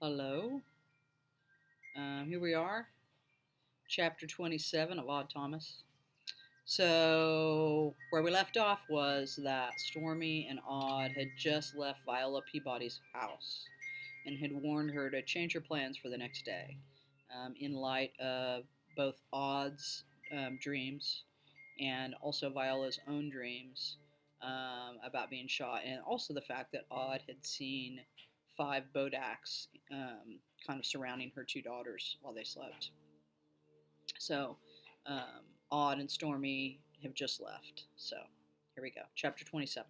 Hello. Here we are, chapter 27 of Odd Thomas. So, where we left off was that Stormy and Odd had just left Viola Peabody's house and had warned her to change her plans for the next day in light of both Odd's dreams and also Viola's own dreams about being shot, and also the fact that Odd had seen five Bodaks kind of surrounding her two daughters while they slept. So, Odd and Stormy have just left. So, here we go. Chapter 27.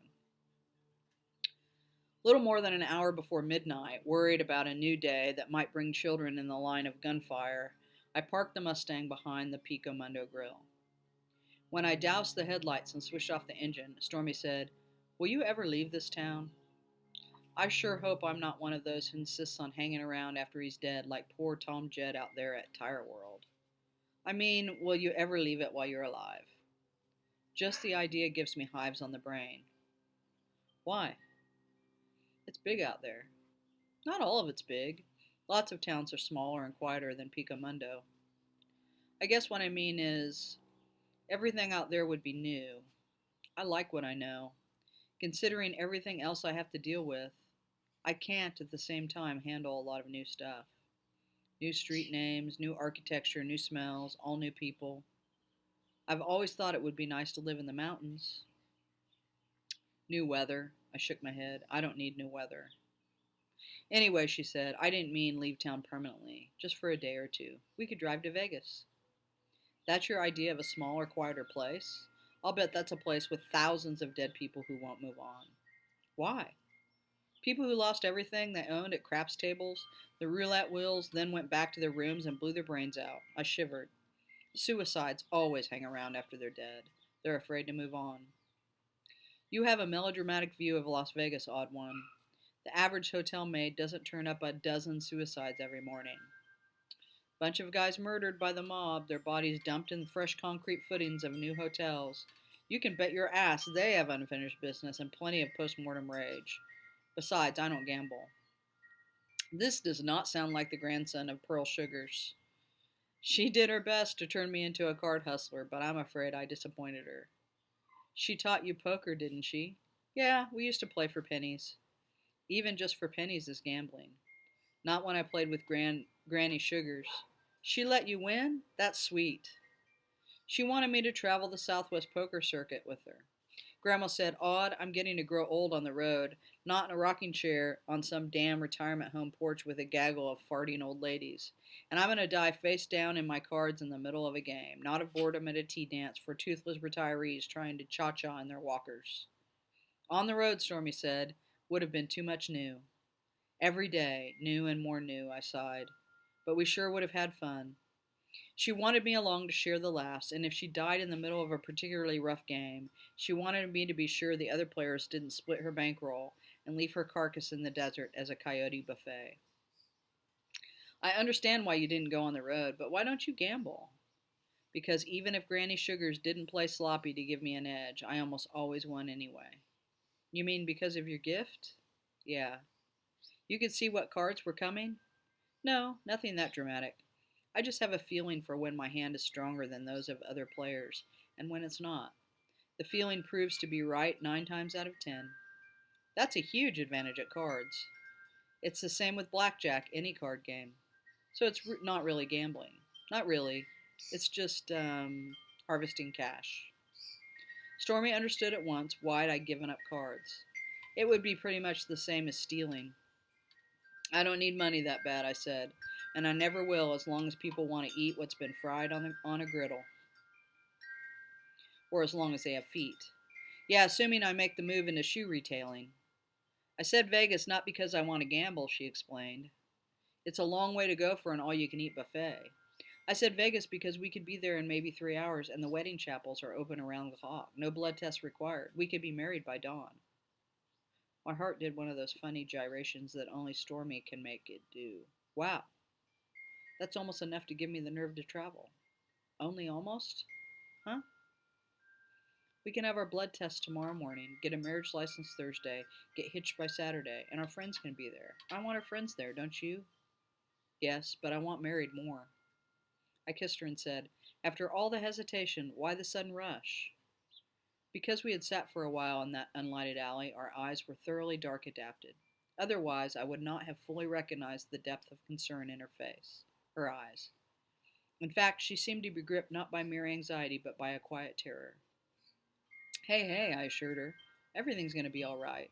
Little more than an hour before midnight, worried about a new day that might bring children in the line of gunfire, I parked the Mustang behind the Pico Mundo grill. When I doused the headlights and switched off the engine, Stormy said, "Will you ever leave this town?" I sure hope I'm not one of those who insists on hanging around after he's dead like poor Tom Jed out there at Tire World. I mean, will you ever leave it while you're alive? Just the idea gives me hives on the brain. Why? It's big out there. Not all of it's big. Lots of towns are smaller and quieter than Pico Mundo. I guess what I mean is, everything out there would be new. I like what I know. Considering everything else I have to deal with, I can't at the same time handle a lot of new stuff. New street names, new architecture, new smells, all new people. I've always thought it would be nice to live in the mountains. New weather. I shook my head. I don't need new weather. Anyway, she said, I didn't mean leave town permanently, just for a day or two. We could drive to Vegas. That's your idea of a smaller, quieter place? I'll bet that's a place with thousands of dead people who won't move on. Why? People who lost everything they owned at craps tables, the roulette wheels, then went back to their rooms and blew their brains out. I shivered. Suicides always hang around after they're dead. They're afraid to move on. You have a melodramatic view of Las Vegas, odd one. The average hotel maid doesn't turn up a dozen suicides every morning. Bunch of guys murdered by the mob, their bodies dumped in the fresh concrete footings of new hotels. You can bet your ass they have unfinished business and plenty of post-mortem rage. Besides, I don't gamble. This does not sound like the grandson of Pearl Sugars. She did her best to turn me into a card hustler, but I'm afraid I disappointed her. She taught you poker, didn't she? Yeah, we used to play for pennies. Even just for pennies is gambling. Not when I played with Granny Sugars. She let you win? That's sweet. She wanted me to travel the Southwest poker circuit with her. Grandma said, Odd, I'm getting to grow old on the road, not in a rocking chair on some damn retirement home porch with a gaggle of farting old ladies. And I'm going to die face down in my cards in the middle of a game, not of boredom at a tea dance for toothless retirees trying to cha-cha in their walkers. On the road, Stormy said, would have been too much new. Every day, new and more new, I sighed. But we sure would have had fun. She wanted me along to share the laughs, and if she died in the middle of a particularly rough game, she wanted me to be sure the other players didn't split her bankroll and leave her carcass in the desert as a coyote buffet. I understand why you didn't go on the road, but why don't you gamble? Because even if Granny Sugars didn't play sloppy to give me an edge, I almost always won anyway. You mean because of your gift? Yeah. You could see what cards were coming? No, nothing that dramatic. I just have a feeling for when my hand is stronger than those of other players, and when it's not. The feeling proves to be right 9 times out of 10. That's a huge advantage at cards. It's the same with blackjack, any card game. So it's not really gambling. Not really. It's just harvesting cash. Stormy understood at once why I'd given up cards. It would be pretty much the same as stealing. I don't need money that bad, I said, and I never will as long as people want to eat what's been fried on a griddle, or as long as they have feet. Yeah, assuming I make the move into shoe retailing. I said Vegas not because I want to gamble, she explained. It's a long way to go for an all-you-can-eat buffet. I said Vegas because we could be there in maybe 3 hours and the wedding chapels are open around the clock. No blood tests required. We could be married by dawn. My heart did one of those funny gyrations that only Stormy can make it do. Wow, that's almost enough to give me the nerve to travel. Only almost? Huh? We can have our blood tests tomorrow morning, get a marriage license Thursday, get hitched by Saturday, and our friends can be there. I want our friends there, don't you? Yes, but I want married more. I kissed her and said, After all the hesitation, why the sudden rush? Because we had sat for a while in that unlighted alley, our eyes were thoroughly dark adapted. Otherwise, I would not have fully recognized the depth of concern in her face, her eyes. In fact, she seemed to be gripped not by mere anxiety, but by a quiet terror. Hey, hey, I assured her. Everything's going to be all right.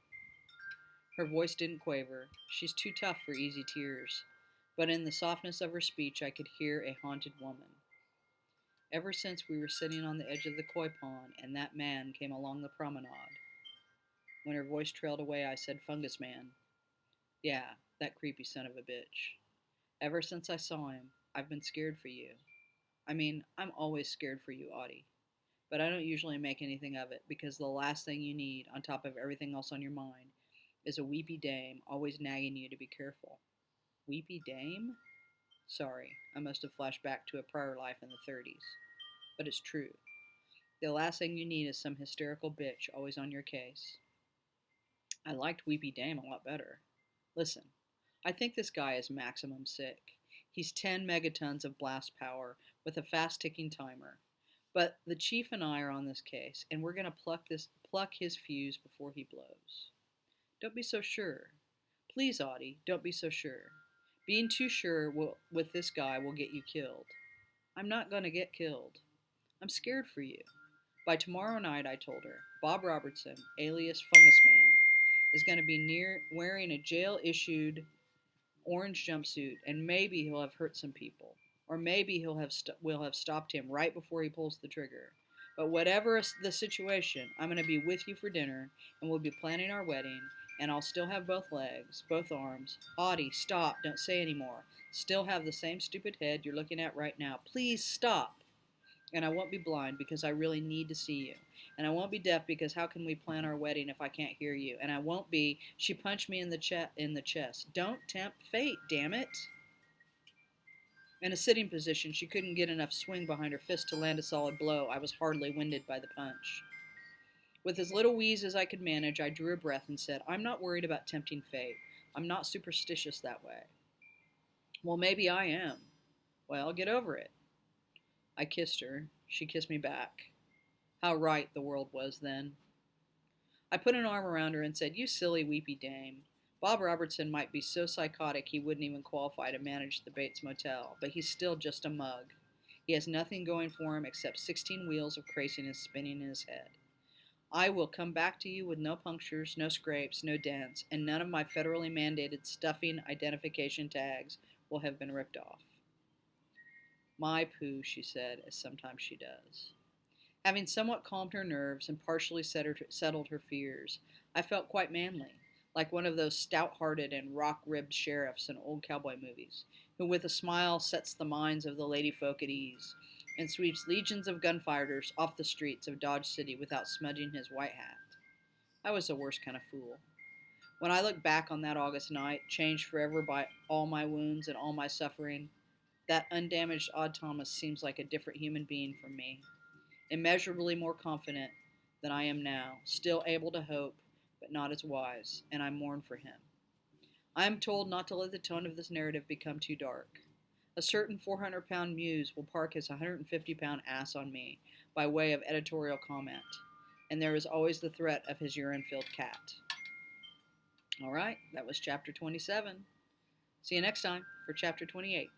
Her voice didn't quaver. She's too tough for easy tears. But in the softness of her speech, I could hear a haunted woman. Ever since we were sitting on the edge of the koi pond and that man came along the promenade. When her voice trailed away, I said, Fungus Man. Yeah, that creepy son of a bitch. Ever since I saw him, I've been scared for you. I mean, I'm always scared for you, Audie. But I don't usually make anything of it because the last thing you need, on top of everything else on your mind, is a weepy dame always nagging you to be careful. Weepy dame? Sorry, I must have flashed back to a prior life in the 30s. But it's true. The last thing you need is some hysterical bitch always on your case. I liked Weepy Dame a lot better. Listen, I think this guy is maximum sick. He's 10 megatons of blast power with a fast ticking timer. But the chief and I are on this case, and we're going to pluck his fuse before he blows. Don't be so sure. Please, Audie, don't be so sure. Being too sure with this guy will get you killed. I'm not going to get killed. I'm scared for you. By tomorrow night, I told her, Bob Robertson, alias Fungus Man, is going to be wearing a jail-issued orange jumpsuit, and maybe he'll have hurt some people, or maybe we'll have stopped him right before he pulls the trigger. But whatever the situation, I'm going to be with you for dinner, and we'll be planning our wedding, and I'll still have both legs, both arms. Audie, stop, don't say any more. Still have the same stupid head you're looking at right now. Please stop. And I won't be blind because I really need to see you. And I won't be deaf because how can we plan our wedding if I can't hear you? And I won't be, she punched me in the chest. Don't tempt fate, damn it. In a sitting position, she couldn't get enough swing behind her fist to land a solid blow. I was hardly winded by the punch. With as little wheeze as I could manage, I drew a breath and said, I'm not worried about tempting fate. I'm not superstitious that way. Well, maybe I am. Well, get over it. I kissed her. She kissed me back. How right the world was then. I put an arm around her and said, You silly weepy dame. Bob Robertson might be so psychotic he wouldn't even qualify to manage the Bates Motel, but he's still just a mug. He has nothing going for him except 16 wheels of craziness spinning in his head. I will come back to you with no punctures, no scrapes, no dents, and none of my federally mandated stuffing identification tags will have been ripped off. My poo, she said, as sometimes she does. Having somewhat calmed her nerves and partially settled her fears, I felt quite manly, like one of those stout-hearted and rock-ribbed sheriffs in old cowboy movies, who with a smile sets the minds of the lady folk at ease and sweeps legions of gunfighters off the streets of Dodge City without smudging his white hat. I was the worst kind of fool. When I look back on that August night, changed forever by all my wounds and all my suffering, that undamaged Odd Thomas seems like a different human being from me, immeasurably more confident than I am now, still able to hope, but not as wise, and I mourn for him. I am told not to let the tone of this narrative become too dark. A certain 400-pound muse will park his 150-pound ass on me by way of editorial comment, and there is always the threat of his urine-filled cat. All right, that was chapter 27. See you next time for chapter 28.